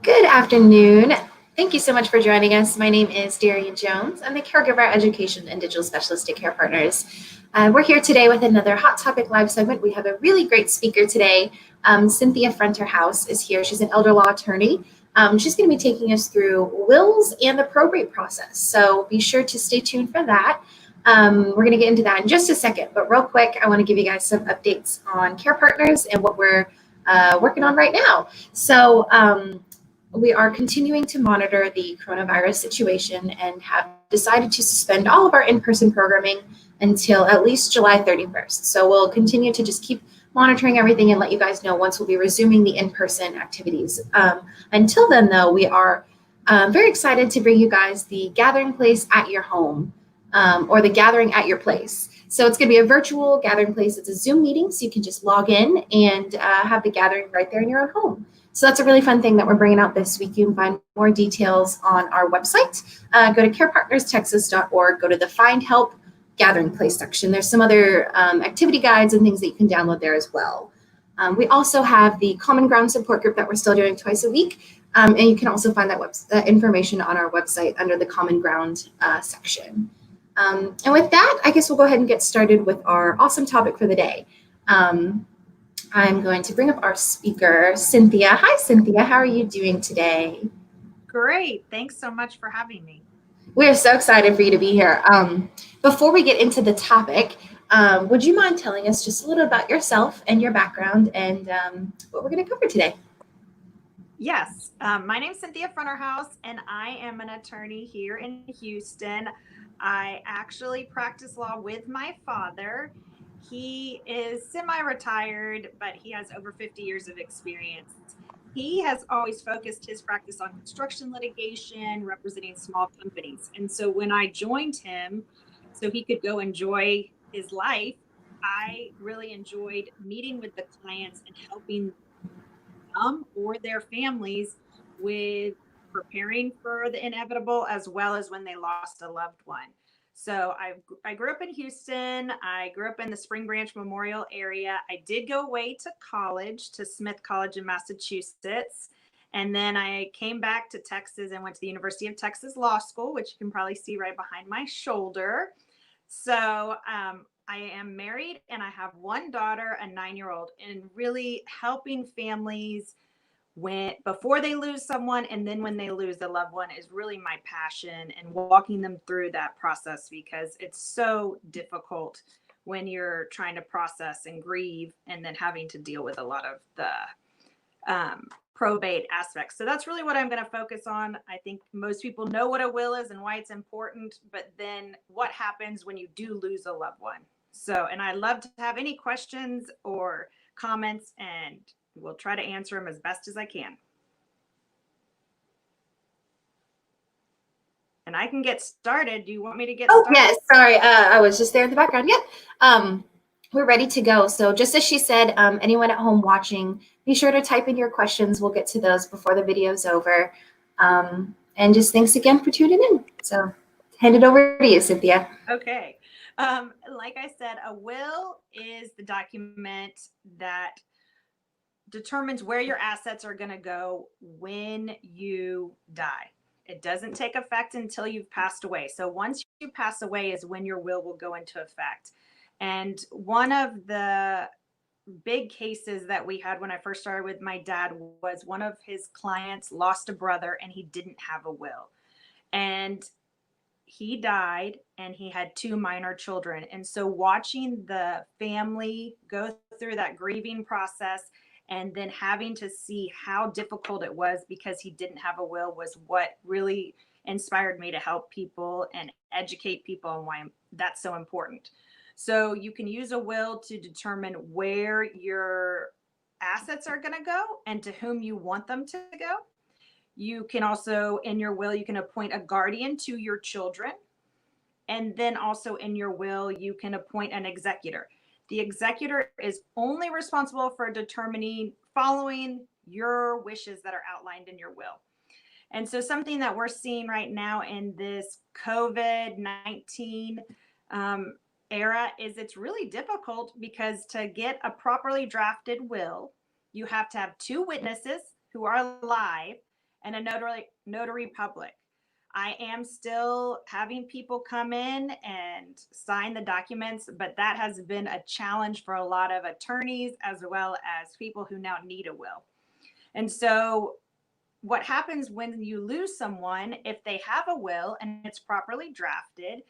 Good afternoon. Thank you so much for joining us. My name is Daryan Jones. I'm the Caregiver Education and Digital Specialist at Care Partners. We're here today with another Hot Topic Live segment. We have a really great speaker today. Cynthia Fronterhouse is here. She's an elder law attorney. She's going to be taking us through wills and the probate process. So be sure to stay tuned for that. We're going to get into that in just a second. But real quick, I want to give you guys some updates on Care Partners and what we're working on right now. So we are continuing to monitor the coronavirus situation and have decided to suspend all of our in-person programming until at least July 31st. So we'll continue to just keep monitoring everything and let you guys know once we'll be resuming the in-person activities. Until then, though, we are very excited to bring you guys the gathering place at your home, or the gathering at your place. So it's going to be a virtual gathering place. It's a Zoom meeting, so you can just log in and have the gathering right there in your own home. So that's a really fun thing that we're bringing out this week. You can find more details on our website. Go to carepartnerstexas.org, go to the Find Help Gathering Place section. There's some other activity guides and things that you can download there as well. We also have the Common Ground support group that we're still doing twice a week. And you can also find that information on our website under the Common Ground section. And with that, I guess we'll go ahead and get started with our awesome topic for the day. I'm going to bring up our speaker, Cynthia. Hi, Cynthia. How are you doing today? Great. Thanks so much for having me. We are so excited for you to be here. Before we get into the topic, would you mind telling us just a little about yourself and your background and what we're going to cover today? Yes. My name is Cynthia Fronterhouse, and I am an attorney here in Houston. I actually practice law with my father. He is semi-retired, but he has over 50 years of experience. He has always focused his practice on construction litigation, representing small companies. And so when I joined him, so he could go enjoy his life, I really enjoyed meeting with the clients and helping them or their families with preparing for the inevitable, as well as when they lost a loved one. So I grew up in Houston. I grew up in the Spring Branch Memorial area. I did go away to college, to Smith College in Massachusetts. And then I came back to Texas and went to the University of Texas Law School, which you can probably see right behind my shoulder. So I am married and I have one daughter, a 9-year-old, and really helping families before they lose someone and then when they lose a loved one is really my passion, and walking them through that process, because it's so difficult when you're trying to process and grieve and then having to deal with a lot of the probate aspects. So that's really what I'm going to focus on. I think most people know what a will is and why it's important, but then what happens when you do lose a loved one. So, and I'd love to have any questions or comments, and we'll try to answer them as best as I can. And I can get started. Do you want me to get started? Oh, yes. Sorry. I was just there in the background. Yep. We're ready to go. So just as she said, anyone at home watching, be sure to type in your questions. We'll get to those before the video's over. And just thanks again for tuning in. So hand it over to you, Cynthia. Okay. Like I said, a will is the document that determines where your assets are going to go when you die. It doesn't take effect until you've passed away. So once you pass away is when your will go into effect. And one of the big cases that we had when I first started with my dad was one of his clients lost a brother and he didn't have a will. And he died and he had 2 minor children. And so watching the family go through that grieving process and then having to see how difficult it was because he didn't have a will was what really inspired me to help people and educate people on why that's so important. So you can use a will to determine where your assets are going to go and to whom you want them to go. You can also, in your will, you can appoint a guardian to your children. And then also in your will, you can appoint an executor. The executor is only responsible for following your wishes that are outlined in your will. And so something that we're seeing right now in this COVID-19 era is it's really difficult, because to get a properly drafted will, you have to have 2 witnesses who are alive, and a notary public. I am still having people come in and sign the documents, but that has been a challenge for a lot of attorneys as well as people who now need a will. And so what happens when you lose someone, if they have a will and it's properly drafted,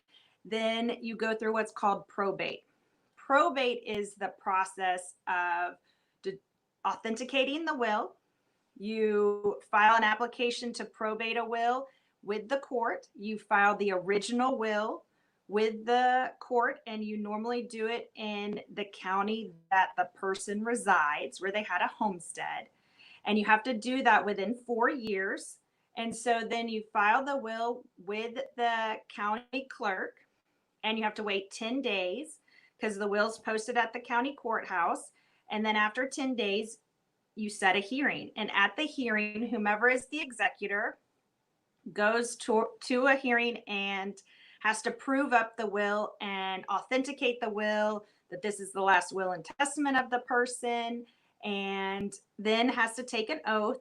then you go through what's called probate. Probate is the process of authenticating the will. You file an application to probate a will with the court. You file the original will with the court, and you normally do it in the county that the person resides, where they had a homestead. And you have to do that within 4 years. And so then you file the will with the county clerk, and you have to wait 10 days because the will's posted at the county courthouse. And then after 10 days, you set a hearing. And at the hearing, whomever is the executor goes to a hearing and has to prove up the will and authenticate the will, that this is the last will and testament of the person, and then has to take an oath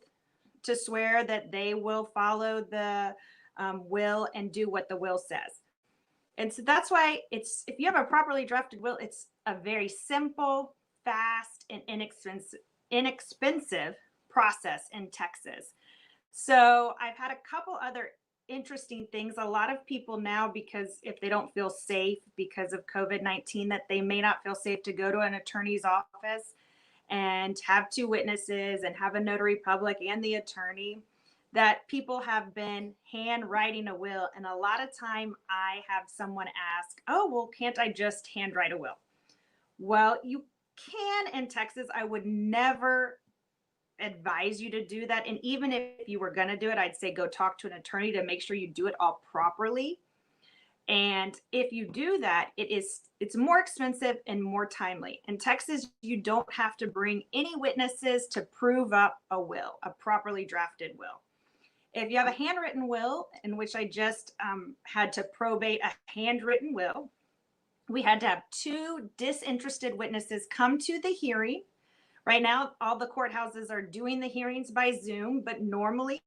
to swear that they will follow the will and do what the will says. And so that's why if you have a properly drafted will, it's a very simple, fast, and inexpensive process in Texas. So I've had a couple other interesting things. A lot of people now, because if they don't feel safe because of COVID-19, that they may not feel safe to go to an attorney's office and have 2 witnesses and have a notary public and the attorney, that people have been handwriting a will. And a lot of time I have someone ask, oh, well, can't I just handwrite a will? Well, you can in Texas. I would never advise you to do that. And even if you were going to do it, I'd say go talk to an attorney to make sure you do it all properly. And if you do that, it's more expensive and more timely. In Texas, you don't have to bring any witnesses to prove up a will, a properly drafted will. If you have a handwritten will, in which I just had to probate a handwritten will, we had to have 2 disinterested witnesses come to the hearing. Right now, all the courthouses are doing the hearings by Zoom, but normally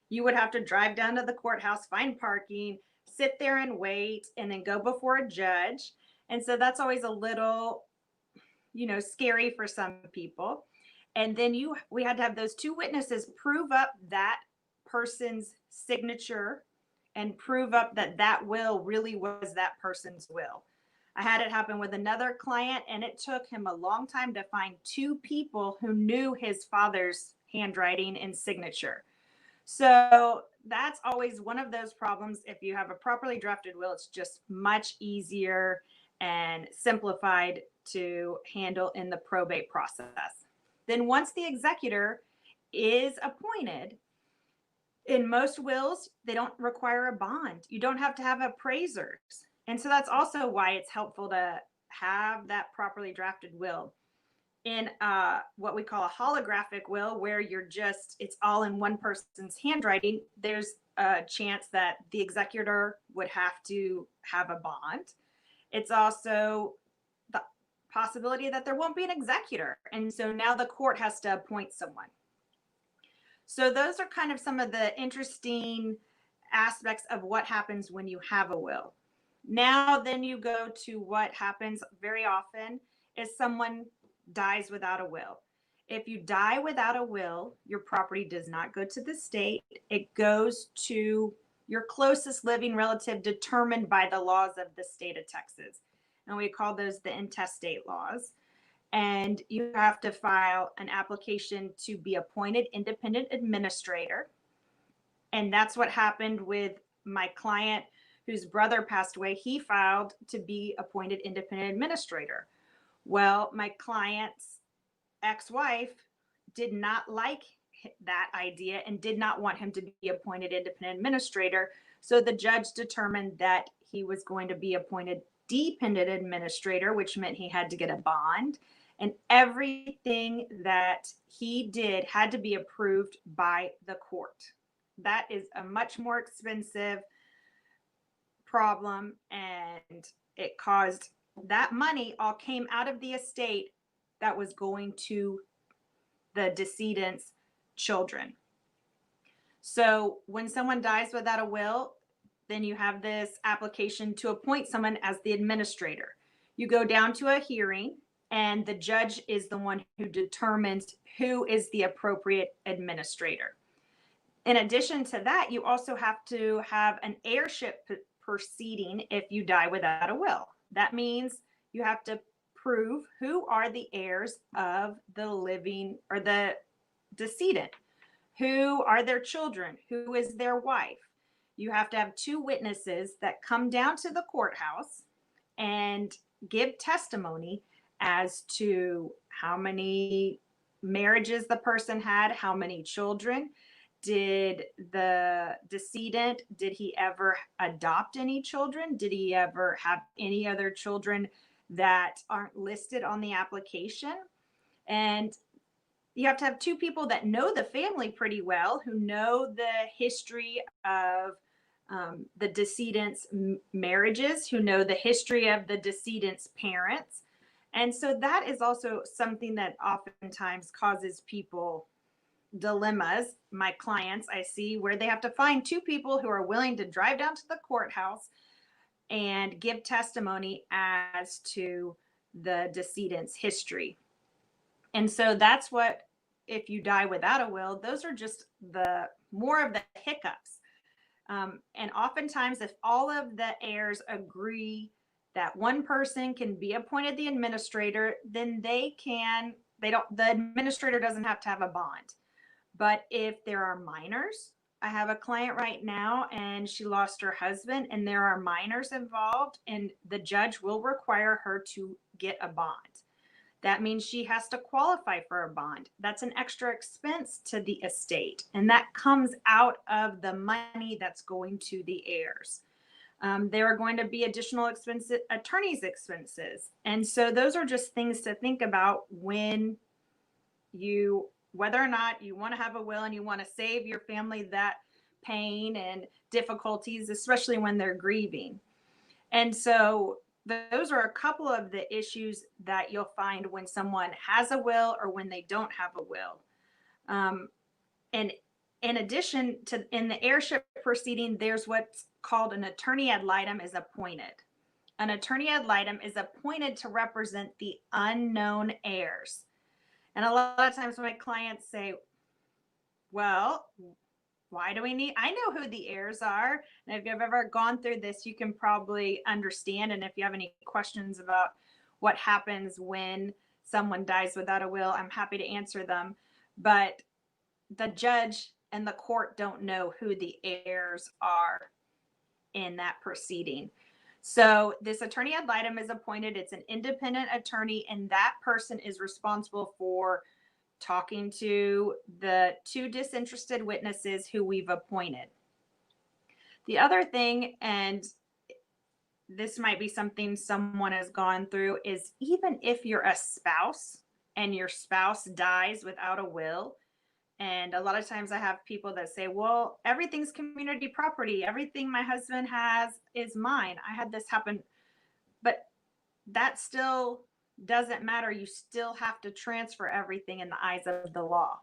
you would have to drive down to the courthouse, find parking, sit there and wait, and then go before a judge. And so that's always a little, scary for some people. And then we had to have those 2 witnesses prove up that person's signature and prove up that that will really was that person's will. I had it happen with another client, and it took him a long time to find 2 people who knew his father's handwriting and signature. So that's always one of those problems. If you have a properly drafted will, it's just much easier and simplified to handle in the probate process. Then once the executor is appointed, in most wills, they don't require a bond. You don't have to have appraisers. And so that's also why it's helpful to have that properly drafted will. In what we call a holographic will, where it's all in one person's handwriting, there's a chance that the executor would have to have a bond. It's also the possibility that there won't be an executor. And so now the court has to appoint someone. So those are kind of some of the interesting aspects of what happens when you have a will. Now, then you go to what happens very often is someone dies without a will. If you die without a will, your property does not go to the state. It goes to your closest living relative determined by the laws of the state of Texas. And we call those the intestate laws. And you have to file an application to be appointed independent administrator. And that's what happened with my client whose brother passed away. He filed to be appointed independent administrator. Well, my client's ex-wife did not like that idea and did not want him to be appointed independent administrator. So the judge determined that he was going to be appointed dependent administrator, which meant he had to get a bond. And everything that he did had to be approved by the court. That is a much more expensive problem, and it caused that money all came out of the estate that was going to the decedent's children. So when someone dies without a will, then you have this application to appoint someone as the administrator. You go down to a hearing, and the judge is the one who determines who is the appropriate administrator. In addition to that, you also have to have an heirship proceeding if you die without a will. That means you have to prove who are the heirs of the living or the decedent. Who are their children? Who is their wife? You have to have two witnesses that come down to the courthouse and give testimony as to how many marriages the person had, how many children. Did the decedent, did he ever adopt any children? Did he ever have any other children that aren't listed on the application? And you have to have two people that know the family pretty well, who know the history of the decedent's marriages, who know the history of the decedent's parents. And so that is also something that oftentimes causes people dilemmas. My clients, I see where they have to find two people who are willing to drive down to the courthouse and give testimony as to the decedent's history. And so that's what, if you die without a will, those are just the more of the hiccups. And oftentimes, if all of the heirs agree that one person can be appointed the administrator, then the administrator doesn't have to have a bond. But if there are minors, I have a client right now and she lost her husband and there are minors involved, and the judge will require her to get a bond. That means she has to qualify for a bond. That's an extra expense to the estate, and that comes out of the money that's going to the heirs. There are going to be additional expenses, attorney's expenses. And so those are just things to think about when whether or not you want to have a will and you want to save your family that pain and difficulties, especially when they're grieving. And so those are a couple of the issues that you'll find when someone has a will or when they don't have a will. And in addition to, in the heirship proceeding, there's what's called an attorney ad litem is appointed. An attorney ad litem is appointed to represent the unknown heirs. And a lot of times my clients say, well, why do we need? I know who the heirs are. And if you've ever gone through this, you can probably understand. And if you have any questions about what happens when someone dies without a will, I'm happy to answer them. But the judge and the court don't know who the heirs are in that proceeding. So this attorney ad litem is appointed. It's an independent attorney, and that person is responsible for talking to the two disinterested witnesses who we've appointed. The other thing, and this might be something someone has gone through, is even if you're a spouse and your spouse dies without a will, and a lot of times I have people that say, well, everything's community property. Everything my husband has is mine. I had this happen. But that still doesn't matter. You still have to transfer everything in the eyes of the law.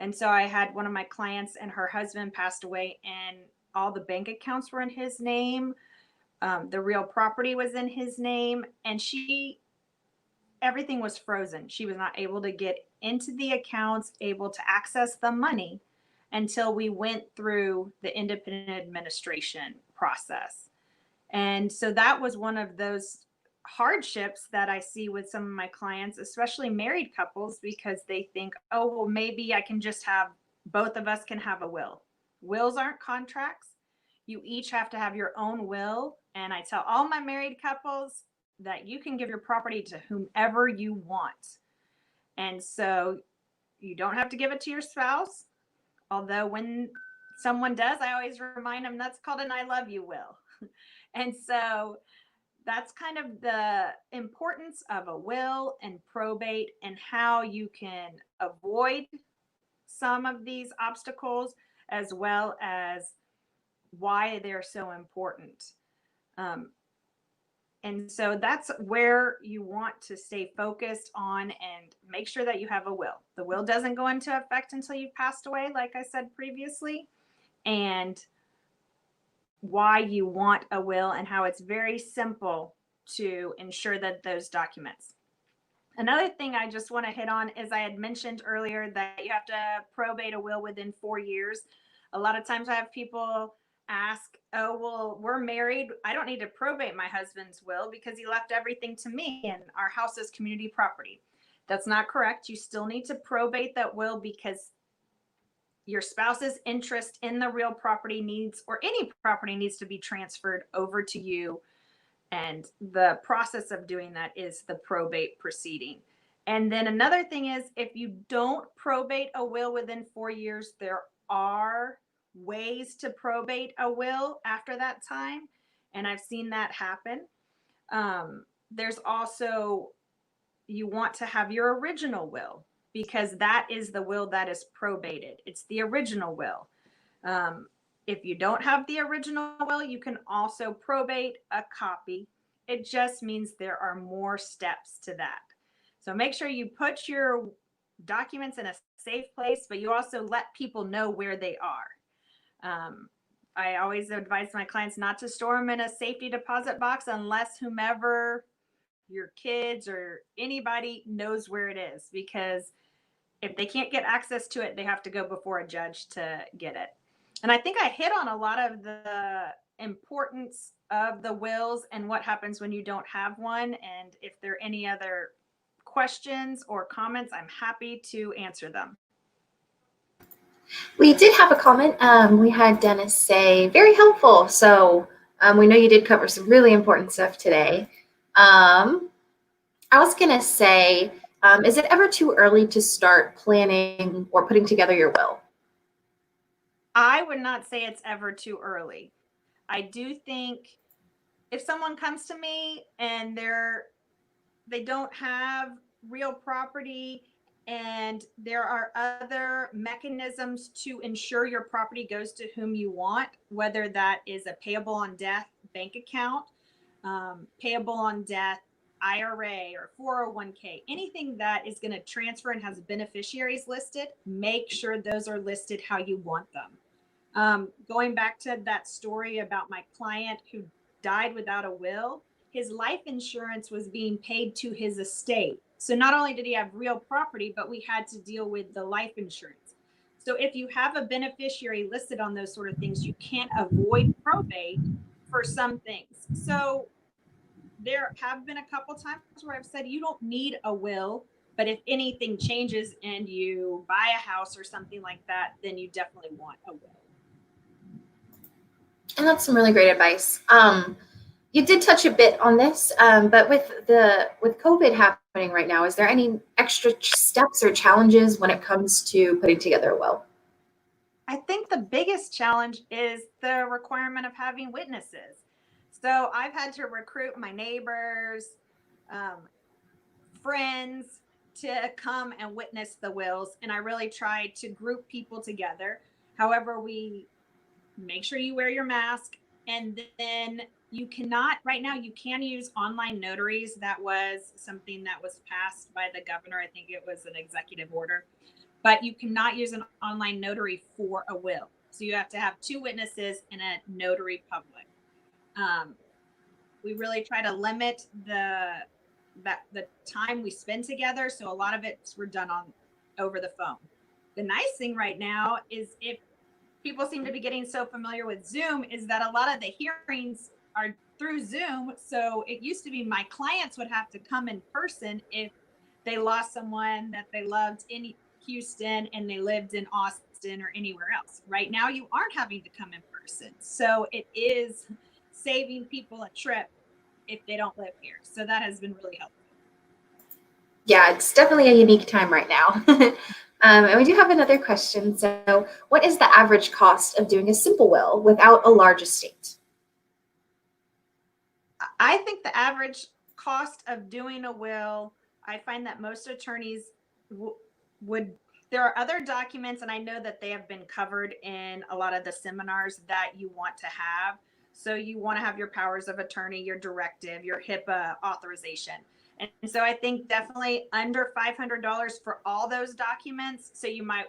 And so I had one of my clients and her husband passed away and all the bank accounts were in his name. The real property was in his name, and everything was frozen. She was not able to get into the accounts, able to access the money until we went through the independent administration process. And so that was one of those hardships that I see with some of my clients, especially married couples, because they think, oh, well, maybe I can just have, both of us can have a will. Wills aren't contracts. You each have to have your own will. And I tell all my married couples that you can give your property to whomever you want. And so you don't have to give it to your spouse. Although when someone does, I always remind them that's called an I love you will. And so that's kind of the importance of a will and probate and how you can avoid some of these obstacles, as well as why they're so important. And so that's where you want to stay focused on and make sure that you have a will. The will doesn't go into effect until you've passed away, like I said previously, and why you want a will and how it's very simple to ensure that those documents. Another thing I just want to hit on is I had mentioned earlier that you have to probate a will within 4 years. A lot of times I have people ask, oh, well, we're married. I don't need to probate my husband's will because he left everything to me and our house is community property. That's not correct. You still need to probate that will because your spouse's interest in the real property needs, or any property needs to be transferred over to you. And the process of doing that is the probate proceeding. And then another thing is, if you don't probate a will within 4 years, there are ways to probate a will after that time. And I've seen that happen. There's also, you want to have your original will because that is the will that is probated. It's the original will. If you don't have the original will, you can also probate a copy. It just means there are more steps to that. So make sure you put your documents in a safe place, but you also let people know where they are. I always advise my clients not to store them in a safety deposit box unless whomever, your kids or anybody, knows where it is, because if they can't get access to it, they have to go before a judge to get it. And I think I hit on a lot of the importance of the wills and what happens when you don't have one. And if there are any other questions or comments, I'm happy to answer them. We did have a comment. We had Dennis say, very helpful. So we know you did cover some really important stuff today. I was going to say, is it ever too early to start planning or putting together your will? I would not say it's ever too early. I do think if someone comes to me and they don't have real property and there are other mechanisms to ensure your property goes to whom you want, whether that is a payable on death bank account, payable on death IRA or 401k, anything that is going to transfer and has beneficiaries listed, make sure those are listed how you want them. Going back to that story about my client who died without a will, his life insurance was being paid to his estate. So not only did he have real property, but we had to deal with the life insurance. So if you have a beneficiary listed on those sort of things, you can't avoid probate for some things. So there have been a couple times where I've said you don't need a will, but if anything changes and you buy a house or something like that, then you definitely want a will. And that's some really great advice. You did touch a bit on this, but with COVID happening right now, is there any extra steps or challenges when it comes to putting together a will? I think the biggest challenge is the requirement of having witnesses. So I've had to recruit my neighbors, friends to come and witness the wills. And I really try to group people together. However, we make sure you wear your mask. And then you cannot, right now, you can use online notaries. That was something that was passed by the governor. I think it was an executive order. But you cannot use an online notary for a will. So you have to have two witnesses and a notary public. We really try to limit the time we spend together. So a lot of it we're done over the phone. The nice thing right now is, if people seem to be getting so familiar with Zoom, is that a lot of the hearings are through Zoom. So it used to be my clients would have to come in person if they lost someone that they loved in Houston and they lived in Austin or anywhere else. Right now, you aren't having to come in person. So it is saving people a trip if they don't live here. So that has been really helpful. Yeah, it's definitely a unique time right now. And we do have another question. So what is the average cost of doing a simple will without a large estate? I think the average cost of doing a will, I find that most attorneys would, there are other documents, and I know that they have been covered in a lot of the seminars that you want to have. So you want to have your powers of attorney, your directive, your HIPAA authorization. And so I think definitely under $500 for all those documents. So you might,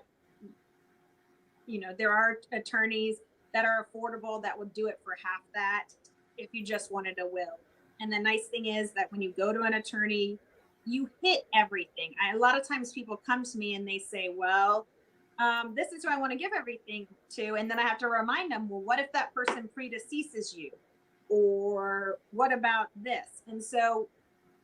there are attorneys that are affordable that will do it for half that if you just wanted a will. And the nice thing is that when you go to an attorney, you hit everything. A lot of times people come to me and they say, well, this is who I want to give everything to. And then I have to remind them, well, what if that person predeceases you? Or what about this? And so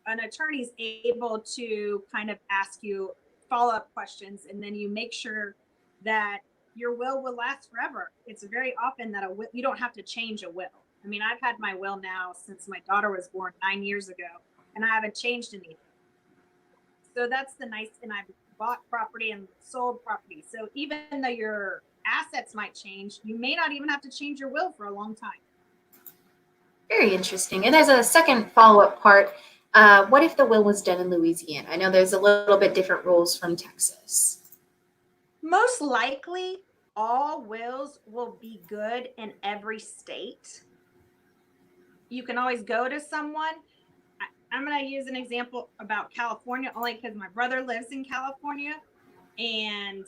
an attorney is able to kind of ask you follow-up questions, and then you make sure that your will last forever. It's very often that you don't have to change a will. I mean, I've had my will now since my daughter was born 9 years ago, and I haven't changed anything. So that's the nice thing. I've bought property and sold property. So even though your assets might change, you may not even have to change your will for a long time. Very interesting. And as a second follow-up part, what if the will was done in Louisiana? I know there's a little bit different rules from Texas. Most likely, all wills will be good in every state. You can always go to someone. I'm going to use an example about California only because my brother lives in California. And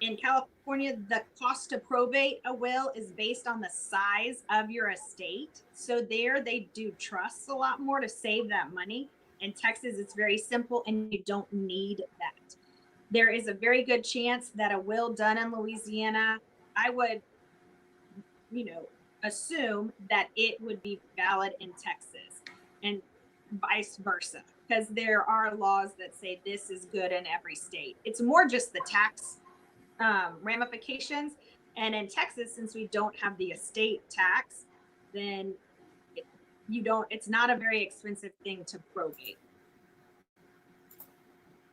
in California, the cost to probate a will is based on the size of your estate. So there they do trusts a lot more to save that money. In Texas, it's very simple and you don't need that. There is a very good chance that a will done in Louisiana, I would, assume that it would be valid in Texas and vice versa, because there are laws that say this is good in every state. It's more just the tax ramifications. And in Texas, since we don't have the estate tax, then it's not a very expensive thing to probate.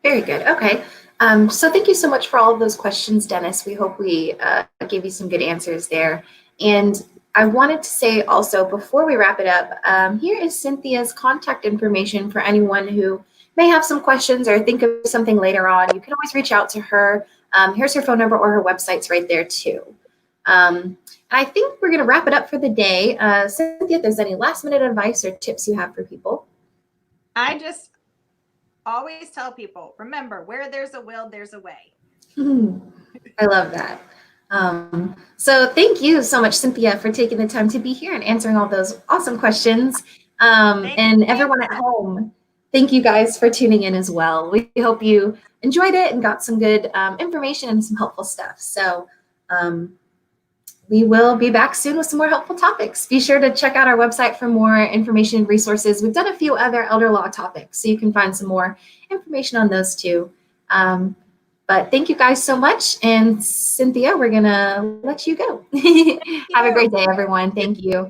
Very good. Okay. So thank you so much for all of those questions, Dennis. We hope we gave you some good answers there. And I wanted to say also, before we wrap it up, here is Cynthia's contact information for anyone who may have some questions or think of something later on. You can always reach out to her. Here's her phone number, or her website's right there too. I think we're going to wrap it up for the day. Cynthia, if there's any last minute advice or tips you have for people. I just always tell people, remember, where there's a will, there's a way. I love that. So thank you so much, Cynthia, for taking the time to be here and answering all those awesome questions. And everyone at home, thank you guys for tuning in as well. We hope you enjoyed it and got some good information and some helpful stuff. So we will be back soon with some more helpful topics. Be sure to check out our website for more information and resources. We've done a few other elder law topics, so you can find some more information on those too. But thank you guys so much. And Cynthia, we're going to let you go. Have a great day, everyone. Thank you.